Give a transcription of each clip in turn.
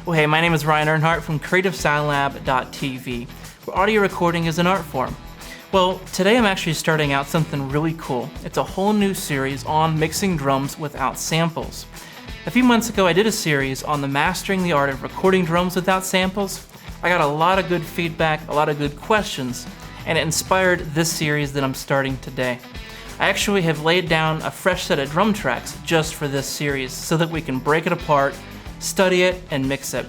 Well, hey, my name is Ryan Earnhardt from CreativeSoundLab.tv, where audio recording is an art form. Well, today I'm actually starting out something really cool. It's a whole new series on mixing drums without samples. A few months ago, I did a series on the mastering the art of recording drums without samples. I got a lot of good feedback, a lot of good questions, and it inspired this series that I'm starting today. I actually have laid down a fresh set of drum tracks just for this series so that we can break it apart, study it, and mix it.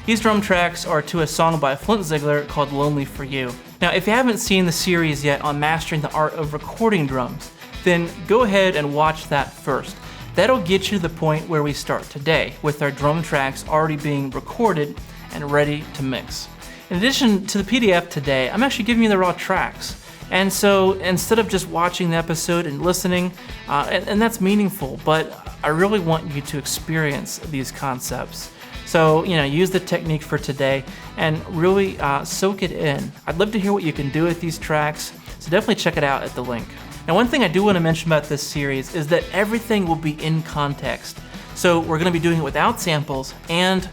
These drum tracks are to a song by Flint Ziegler called Lonely for You. Now, if you haven't seen the series yet on mastering the art of recording drums, then go ahead and watch that first. That'll get you to the point where we start today, with our drum tracks already being recorded and ready to mix. In addition to the PDF today, I'm actually giving you the raw tracks. And so instead of just watching the episode and listening, and that's meaningful, but I really want you to experience these concepts. So, use the technique for today and really soak it in. I'd love to hear what you can do with these tracks, so definitely check it out at the link. Now, one thing I do want to mention about this series is that everything will be in context. So we're going to be doing it without samples and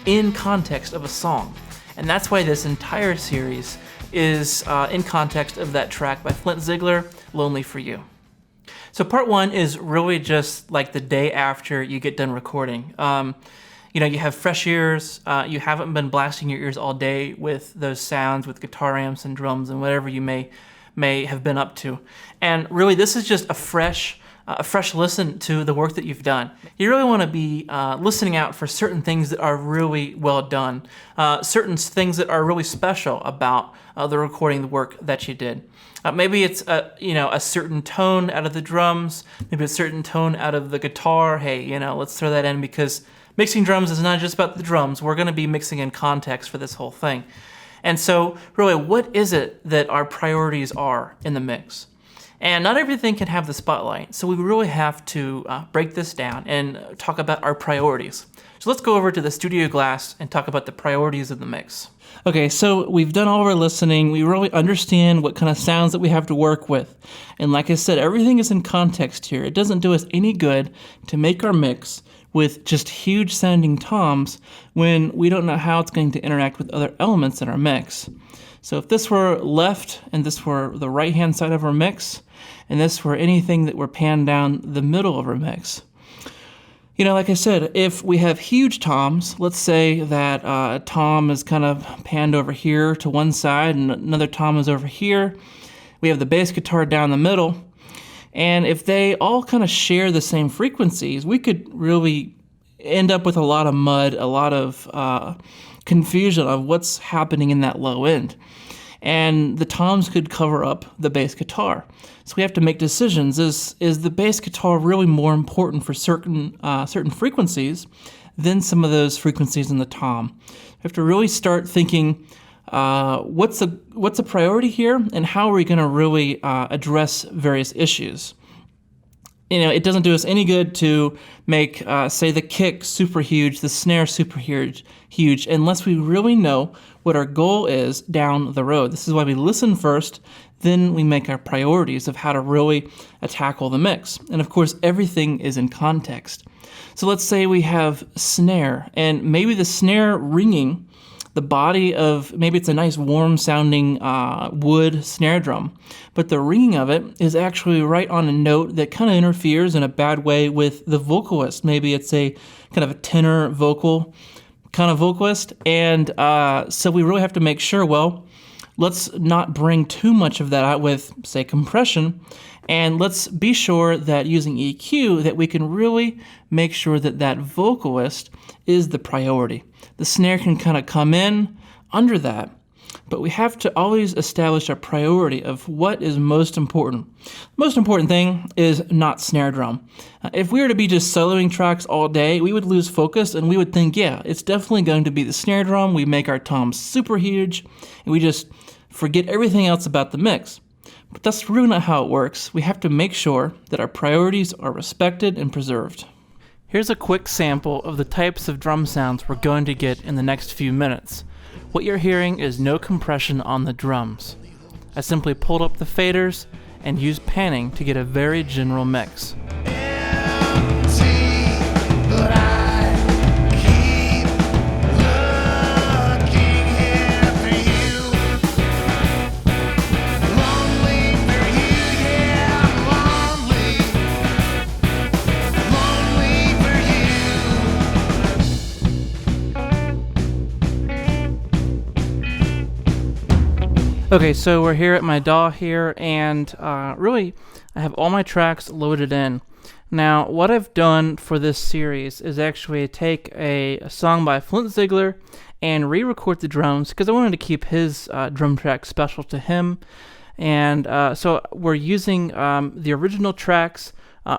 in context of a song. And that's why this entire series is in context of that track by Flint Ziegler, Lonely for You. So part one is really just like the day after you get done recording. You have fresh ears, you haven't been blasting your ears all day with those sounds, with guitar amps and drums and whatever you may have been up to. And really this is just a fresh listen to the work that you've done. You really want to be listening out for certain things that are really well done, certain things that are really special about the recording, the work that you did. Maybe it's a certain tone out of the drums, maybe a certain tone out of the guitar. Hey, let's throw that in because mixing drums is not just about the drums. We're going to be mixing in context for this whole thing. And so really, what is it that our priorities are in the mix? And not everything can have the spotlight, so we really have to break this down and talk about our priorities. So let's go over to the studio glass and talk about the priorities of the mix. Okay, so we've done all of our listening. We really understand what kind of sounds that we have to work with. And like I said, everything is in context here. It doesn't do us any good to make our mix with just huge sounding toms when we don't know how it's going to interact with other elements in our mix. So if this were left and this were the right-hand side of our mix, and this were anything that were panned down the middle of our mix, like I said, if we have huge toms, let's say that a tom is kind of panned over here to one side and another tom is over here. We have the bass guitar down the middle. And if they all kind of share the same frequencies, we could really end up with a lot of mud, a lot of confusion of what's happening in that low end. And the toms could cover up the bass guitar. So we have to make decisions. Is the bass guitar really more important for certain frequencies than some of those frequencies in the tom? We have to really start thinking, what's a priority here, and how are we going to really address various issues? It doesn't do us any good to make, say, the kick super huge, the snare super huge, unless we really know what our goal is down the road. This is why we listen first, then we make our priorities of how to really tackle the mix. And of course, everything is in context. So let's say we have snare, and maybe the snare ringing the body of, maybe it's a nice warm sounding wood snare drum, but the ringing of it is actually right on a note that kind of interferes in a bad way with the vocalist. Maybe it's a kind of a tenor vocal kind of vocalist, and so we really have to make sure, let's not bring too much of that out with, say, compression, and let's be sure that using EQ that we can really make sure that that vocalist is the priority. The snare can kind of come in under that, but we have to always establish a priority of what is most important. The most important thing is not snare drum. If we were to be just soloing tracks all day, we would lose focus and we would think, it's definitely going to be the snare drum. We make our toms super huge and we just forget everything else about the mix. But that's really not how it works. We have to make sure that our priorities are respected and preserved. Here's a quick sample of the types of drum sounds we're going to get in the next few minutes. What you're hearing is no compression on the drums. I simply pulled up the faders and used panning to get a very general mix. Empty, but I keep Okay, so we're here at my DAW here, and really, I have all my tracks loaded in. Now, what I've done for this series is actually take a song by Flint Ziegler and re-record the drums, because I wanted to keep his drum track special to him. And so we're using the original tracks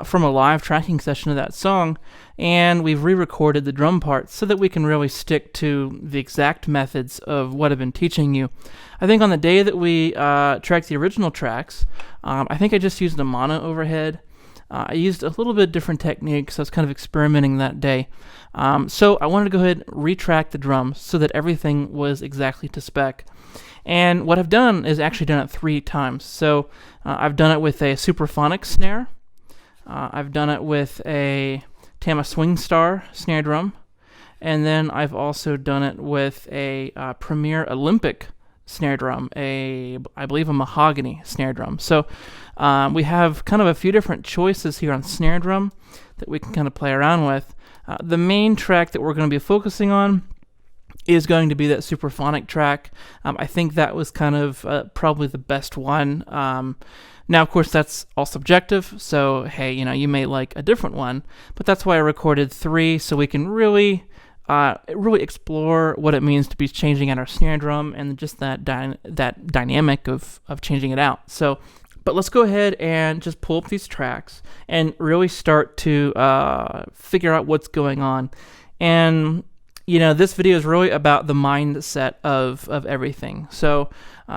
from a live tracking session of that song, and we've re-recorded the drum parts so that we can really stick to the exact methods of what I've been teaching you. I think on the day that we tracked the original tracks, I think I just used a mono overhead. I used a little bit different techniques. I was kind of experimenting that day. So I wanted to go ahead and retrack the drums so that everything was exactly to spec. And what I've done is actually done it 3 times. So I've done it with a Superphonic snare. I've done it with a Tama Swing Star snare drum. And then I've also done it with a Premier Olympic snare drum, I believe a mahogany snare drum. So we have kind of a few different choices here on snare drum that we can kind of play around with. The main track that we're going to be focusing on is going to be that Superphonic track. I think that was kind of probably the best one. Now, of course, that's all subjective, so hey, you may like a different one, but that's why I recorded 3, so we can really explore what it means to be changing out our snare drum and just that dynamic of changing it out. So, but let's go ahead and just pull up these tracks and really start to figure out what's going on. And this video is really about the mindset of everything. So,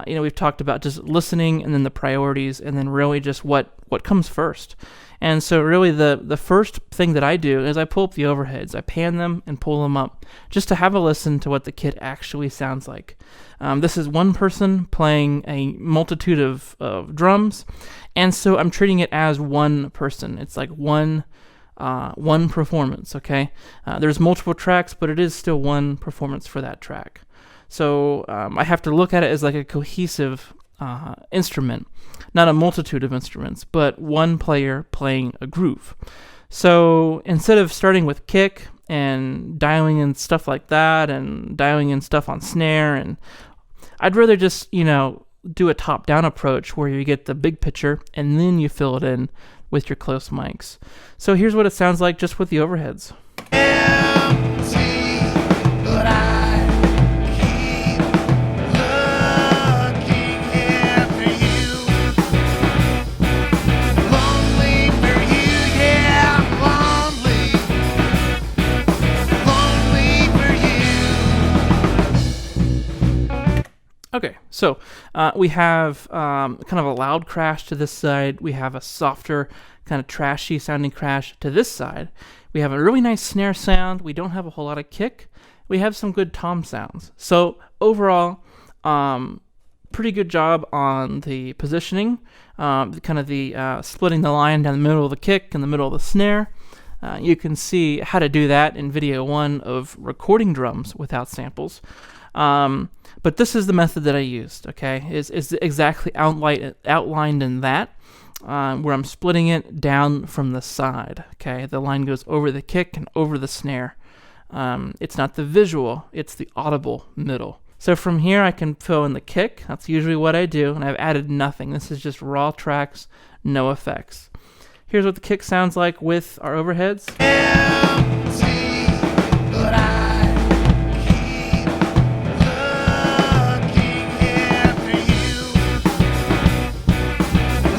we've talked about just listening and then the priorities and then really just what comes first. And so really the first thing that I do is I pull up the overheads. I pan them and pull them up just to have a listen to what the kit actually sounds like. This is one person playing a multitude of drums, and so I'm treating it as one person. It's like one performance, okay? There's multiple tracks, but it is still one performance for that track. So I have to look at it as like a cohesive instrument, not a multitude of instruments, but one player playing a groove. So instead of starting with kick and dialing in stuff like that and dialing in stuff on snare, and I'd rather just, do a top-down approach where you get the big picture and then you fill it in with your close mics. So here's what it sounds like just with the overheads. Empty, but I keep looking here for you. Lonely for you, yeah, I'm lonely for you. Okay, so we have kind of a loud crash to this side. We have a softer, kind of trashy sounding crash to this side. We have a really nice snare sound. We don't have a whole lot of kick. We have some good tom sounds. So overall, pretty good job on the positioning, kind of the splitting the line down the middle of the kick and the middle of the snare. You can see how to do that in video 1 of recording drums without samples. But this is the method that I used, okay? Is exactly outlined in that, where I'm splitting it down from the side, okay? The line goes over the kick and over the snare. It's not the visual, it's the audible middle. So from here I can fill in the kick. That's usually what I do, and I've added nothing. This is just raw tracks, no effects. Here's what the kick sounds like with our overheads. Empty, but I keep looking here for you.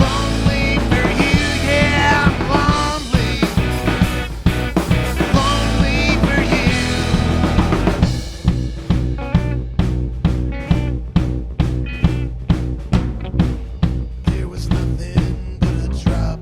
Lonely for you, yeah, I'm lonely for you. There was nothing but a drop.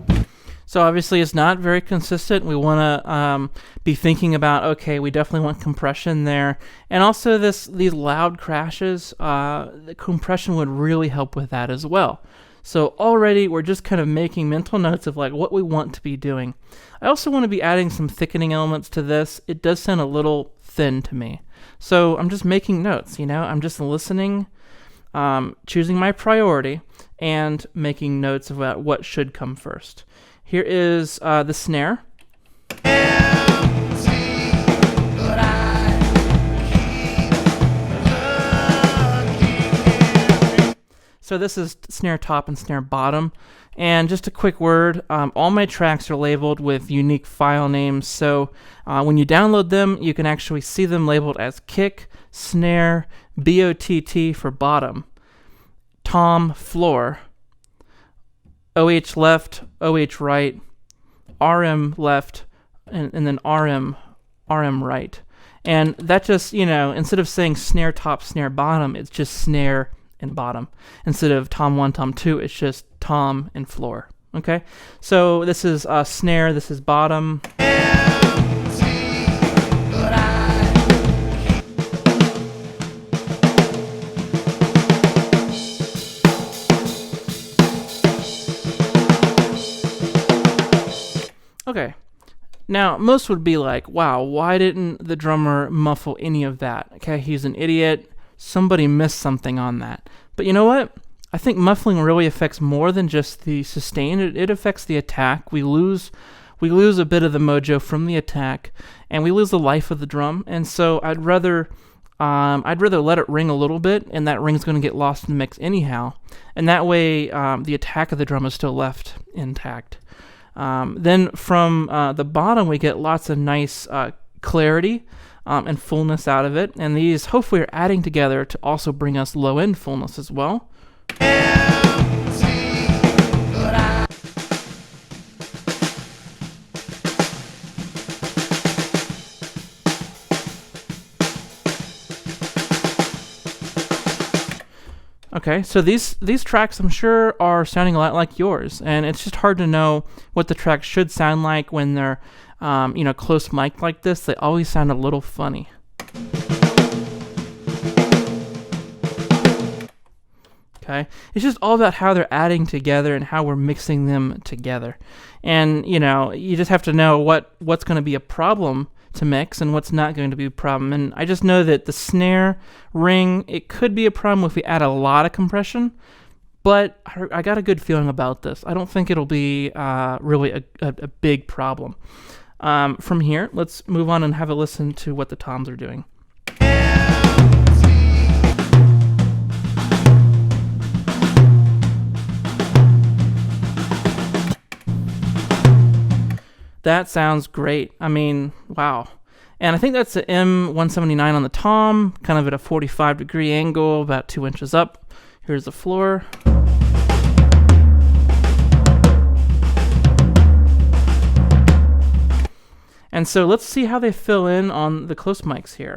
So obviously it's not very consistent. We want to be thinking about, okay, we definitely want compression there. And also these loud crashes, the compression would really help with that as well. So already we're just kind of making mental notes of like what we want to be doing. I also want to be adding some thickening elements to this. It does sound a little thin to me. So I'm just making notes, I'm just listening, choosing my priority, and making notes about what should come first. Here is the snare. Empty, but I keep looking here. So this is snare top and snare bottom. And just a quick word, all my tracks are labeled with unique file names. So when you download them, you can actually see them labeled as kick, snare, BOTT for bottom, tom, floor, OH left, OH right, RM left, and then RM right. And that just, instead of saying snare top, snare bottom, it's just snare and bottom. Instead of tom 1, tom 2, it's just tom and floor. Okay? So this is snare, this is bottom. Okay. Now, most would be like, wow, why didn't the drummer muffle any of that? Okay, he's an idiot. Somebody missed something on that. But you know what? I think muffling really affects more than just the sustain. It affects the attack. We lose a bit of the mojo from the attack, and we lose the life of the drum. And so I'd rather let it ring a little bit, and that ring's going to get lost in the mix anyhow. And that way, the attack of the drum is still left intact. Then from the bottom, we get lots of nice clarity and fullness out of it. And these hopefully are adding together to also bring us low-end fullness as well. Okay, so these tracks I'm sure are sounding a lot like yours, and it's just hard to know what the tracks should sound like when they're, close mic like this. They always sound a little funny. Okay, it's just all about how they're adding together and how we're mixing them together, and you just have to know what's going to be a problem to mix and what's not going to be a problem. And I just know that the snare ring, it could be a problem if we add a lot of compression, but I got a good feeling about this. I don't think it'll be really a big problem. From here, let's move on and have a listen to what the toms are doing. That sounds great. I mean, wow. And I think that's the M179 on the tom, kind of at a 45-degree angle, about 2 inches up. Here's the floor. And so let's see how they fill in on the close mics here.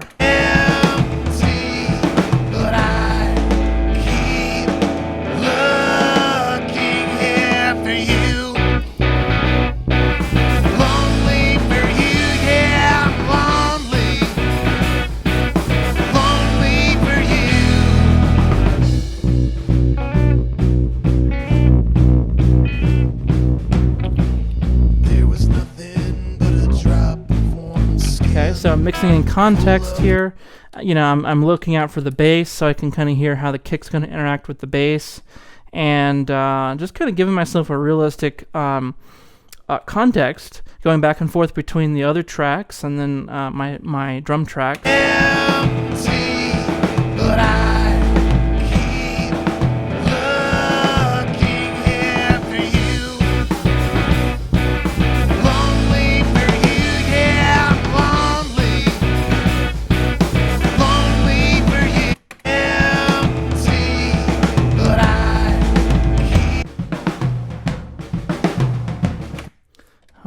So I'm mixing in context here. I'm looking out for the bass so I can kind of hear how the kick's going to interact with the bass, and just kind of giving myself a realistic context, going back and forth between the other tracks and then my drum track.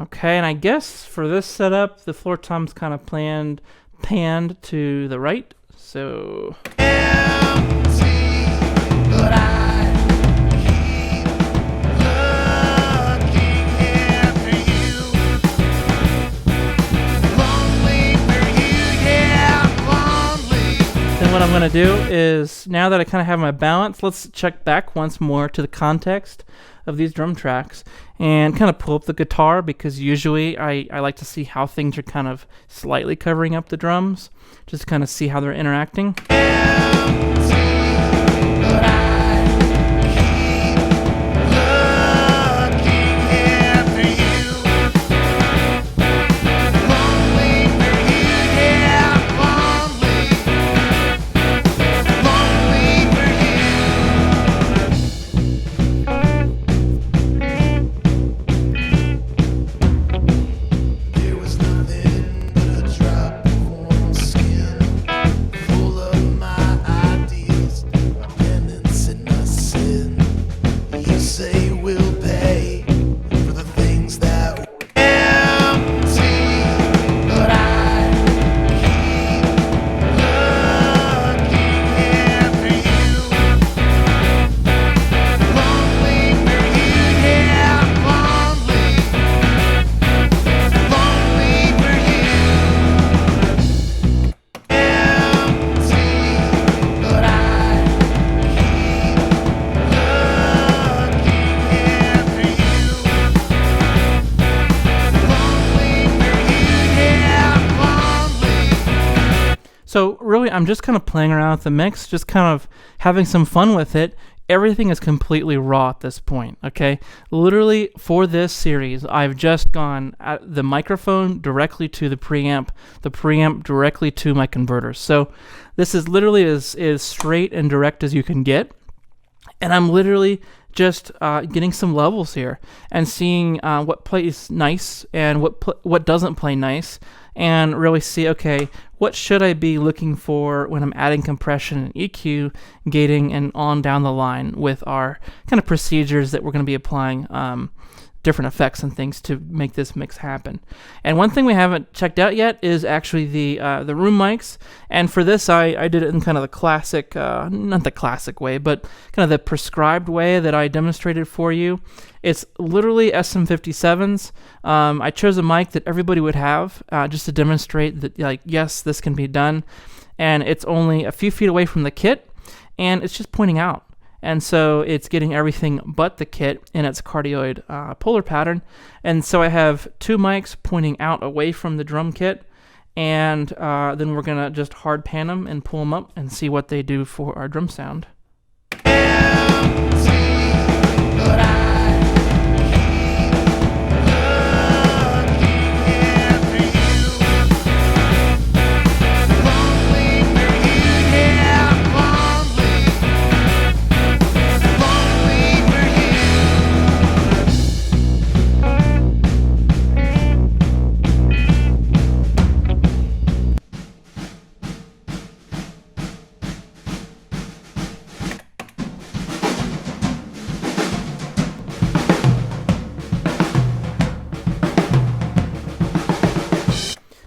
Okay, and I guess for this setup, the floor tom's kind of panned to the right, so... Then what I'm going to do is, now that I kind of have my balance, let's check back once more to the context of these drum tracks and kind of pull up the guitar, because usually I like to see how things are kind of slightly covering up the drums, just to kind of see how they're interacting. So really, I'm just kind of playing around with the mix, just kind of having some fun with it. Everything is completely raw at this point, okay? Literally, for this series, I've just gone at the microphone directly to the preamp directly to my converters. So this is literally as straight and direct as you can get. And I'm literally just getting some levels here and seeing what plays nice and what doesn't play nice, and really see, okay, what should I be looking for when I'm adding compression and EQ, gating, and on down the line with our kind of procedures that we're going to be applying different effects and things to make this mix happen. And one thing we haven't checked out yet is actually the room mics. And for this, I did it in kind of the classic, not the classic way, but kind of the prescribed way that I demonstrated for you. It's literally SM57s. I chose a mic that everybody would have just to demonstrate that, like, yes, this can be done. And it's only a few feet away from the kit, and it's just pointing out. And so it's getting everything but the kit in its cardioid polar pattern. And so I have two mics pointing out away from the drum kit, and then we're going to just hard pan them and pull them up and see what they do for our drum sound.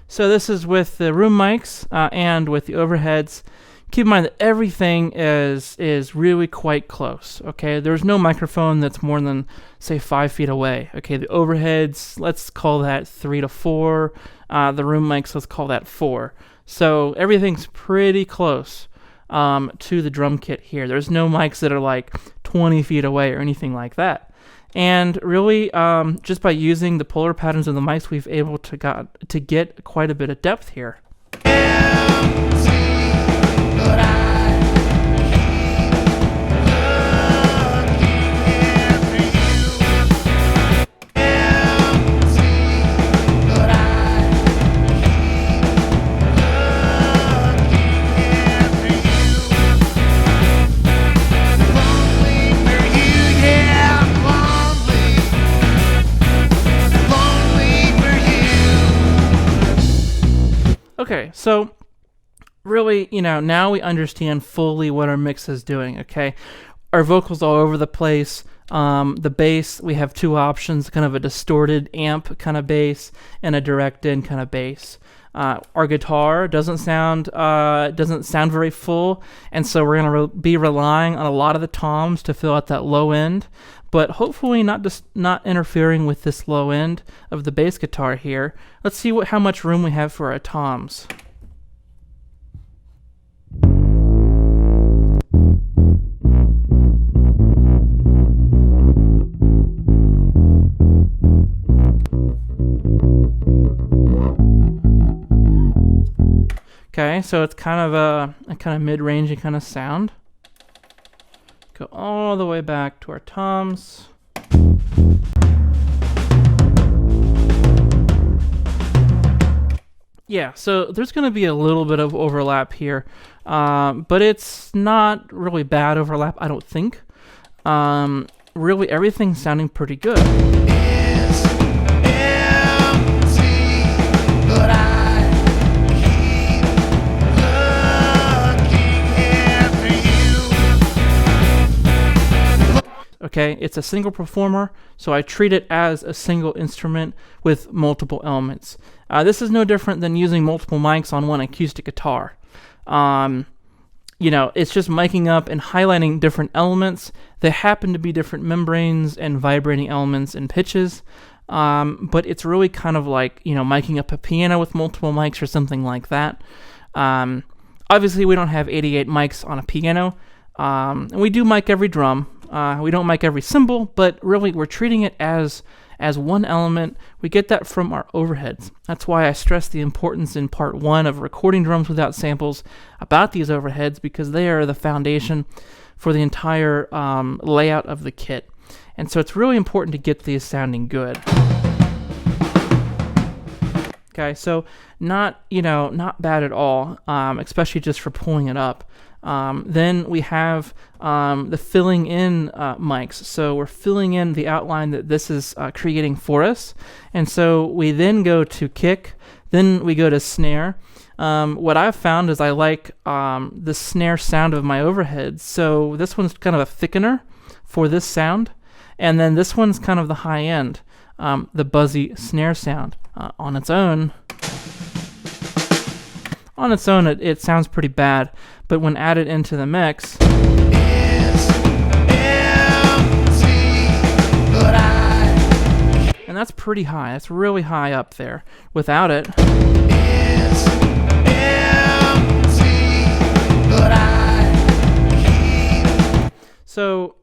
So this is with the room mics and with the overheads. Keep in mind that everything is really quite close, okay? There's no microphone that's more than, say, 5 feet away, okay? The overheads, let's call that 3 to 4. The room mics, let's call that 4. So everything's pretty close to the drum kit here. There's no mics that are like 20 feet away or anything like that. And really, just by using the polar patterns of the mics, we've able to get quite a bit of depth here. Okay, so really, now we understand fully what our mix is doing, okay? Our vocals all over the place. The bass, we have two options, kind of a distorted amp kind of bass and a direct in kind of bass. Our guitar doesn't sound very full, and so we're going to be relying on a lot of the toms to fill out that low end, but hopefully not interfering with this low end of the bass guitar here. Let's see how much room we have for our toms. Okay, so it's kind of a kind of mid-rangey kind of sound. Go all the way back to our toms. Yeah, so there's going to be a little bit of overlap here, but it's not really bad overlap, I don't think. Really, everything's sounding pretty good. Okay, it's a single performer, so I treat it as a single instrument with multiple elements. This is no different than using multiple mics on one acoustic guitar. It's just miking up and highlighting different elements. They happen to be different membranes and vibrating elements and pitches, but it's really kind of like, miking up a piano with multiple mics or something like that. Obviously, we don't have 88 mics on a piano, and we do mic every drum. We don't mic every cymbal, but really we're treating it as as one element. We get that from our overheads. That's why I stress the importance in part 1 of recording drums without samples about these overheads, because they are the foundation for the entire layout of the kit. And so it's really important to get these sounding good. Okay, so not bad at all, especially just for pulling it up. Then we have the filling in mics. So we're filling in the outline that this is creating for us. And so we then go to kick, then we go to snare. What I've found is I like the snare sound of my overheads. So this one's kind of a thickener for this sound. And then this one's kind of the high end, the buzzy snare sound. On its own, it sounds pretty bad, but when added into the mix, and that's pretty high. That's really high up there. Without it, so,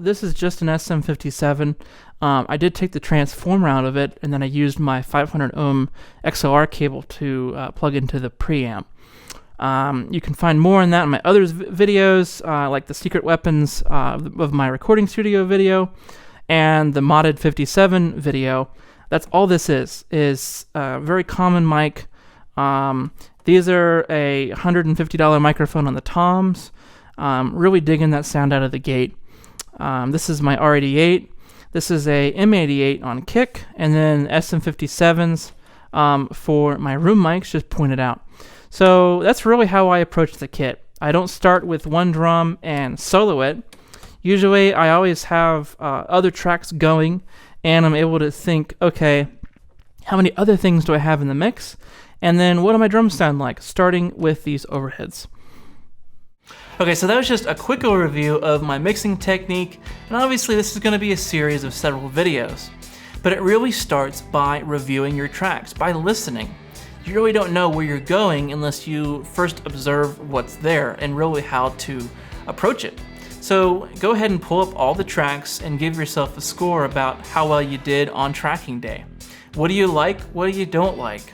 this is just an SM57. I did take the transformer out of it, and then I used my 500 ohm XLR cable to plug into the preamp. You can find more on that in my other videos, like the secret weapons of my recording studio video and the modded 57 video. That's all this is a very common mic. These are a $150 microphone on the toms. Really digging that sound out of the gate. This is my R88. This is a M88 on kick, and then SM57s for my room mics, just pointed out. So that's really how I approach the kit. I don't start with one drum and solo it. Usually I always have other tracks going, and I'm able to think, okay, how many other things do I have in the mix? And then what do my drums sound like, starting with these overheads. Okay, so that was just a quick overview of my mixing technique, and obviously this is going to be a series of several videos. But it really starts by reviewing your tracks, by listening. You really don't know where you're going unless you first observe what's there and really how to approach it. So go ahead and pull up all the tracks and give yourself a score about how well you did on tracking day. What do you like? What do you don't like?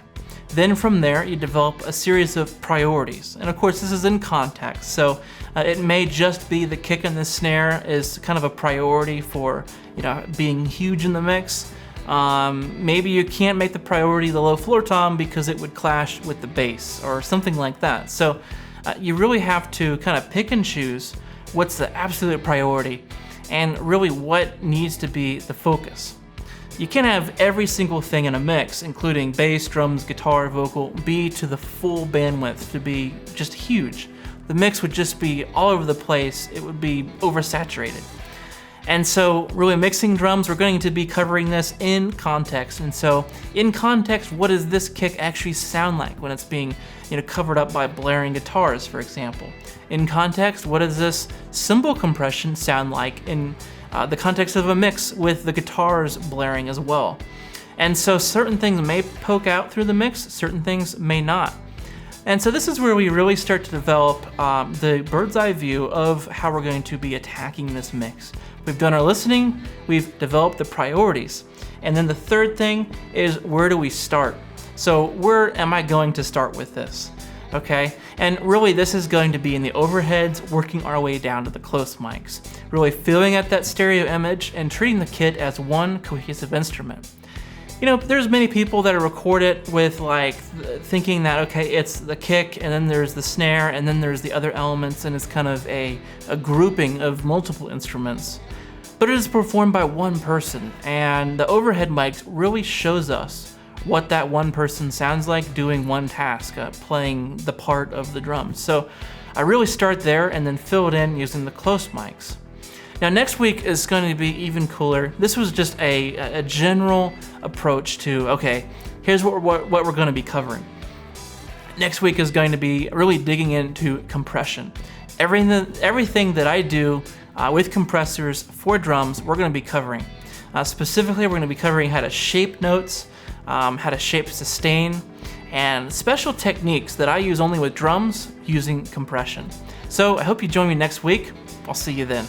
Then from there, you develop a series of priorities. And of course, this is in context, so it may just be the kick and the snare is kind of a priority for being huge in the mix. Maybe you can't make the priority the low floor tom because it would clash with the bass or something like that. So you really have to kind of pick and choose what's the absolute priority and really what needs to be the focus. You can't have every single thing in a mix, including bass, drums, guitar, vocal, be to the full bandwidth to be just huge. The mix would just be all over the place. It would be oversaturated. And so really mixing drums, we're going to be covering this in context. And so in context, what does this kick actually sound like when it's being covered up by blaring guitars, for example? In context, what does this cymbal compression sound like in the context of a mix with the guitars blaring as well? And so certain things may poke out through the mix, certain things may not. And so this is where we really start to develop the bird's eye view of how we're going to be attacking this mix. We've done our listening, we've developed the priorities. And then the third thing is, where do we start? So where am I going to start with this? Okay, and really this is going to be in the overheads, working our way down to the close mics. Really feeling at that stereo image and treating the kit as one cohesive instrument. There's many people that record it with thinking that, okay, it's the kick and then there's the snare and then there's the other elements, and it's kind of a grouping of multiple instruments. But it is performed by one person, and the overhead mic really shows us what that one person sounds like doing one task, playing the part of the drums. So I really start there and then fill it in using the close mics. Now next week is going to be even cooler. This was just a general approach to, okay, here's what we're going to be covering. Next week is going to be really digging into compression. Everything that I do with compressors for drums, we're going to be covering. Specifically, we're going to be covering how to shape notes, how to shape sustain, and special techniques that I use only with drums using compression. So I hope you join me next week. I'll see you then.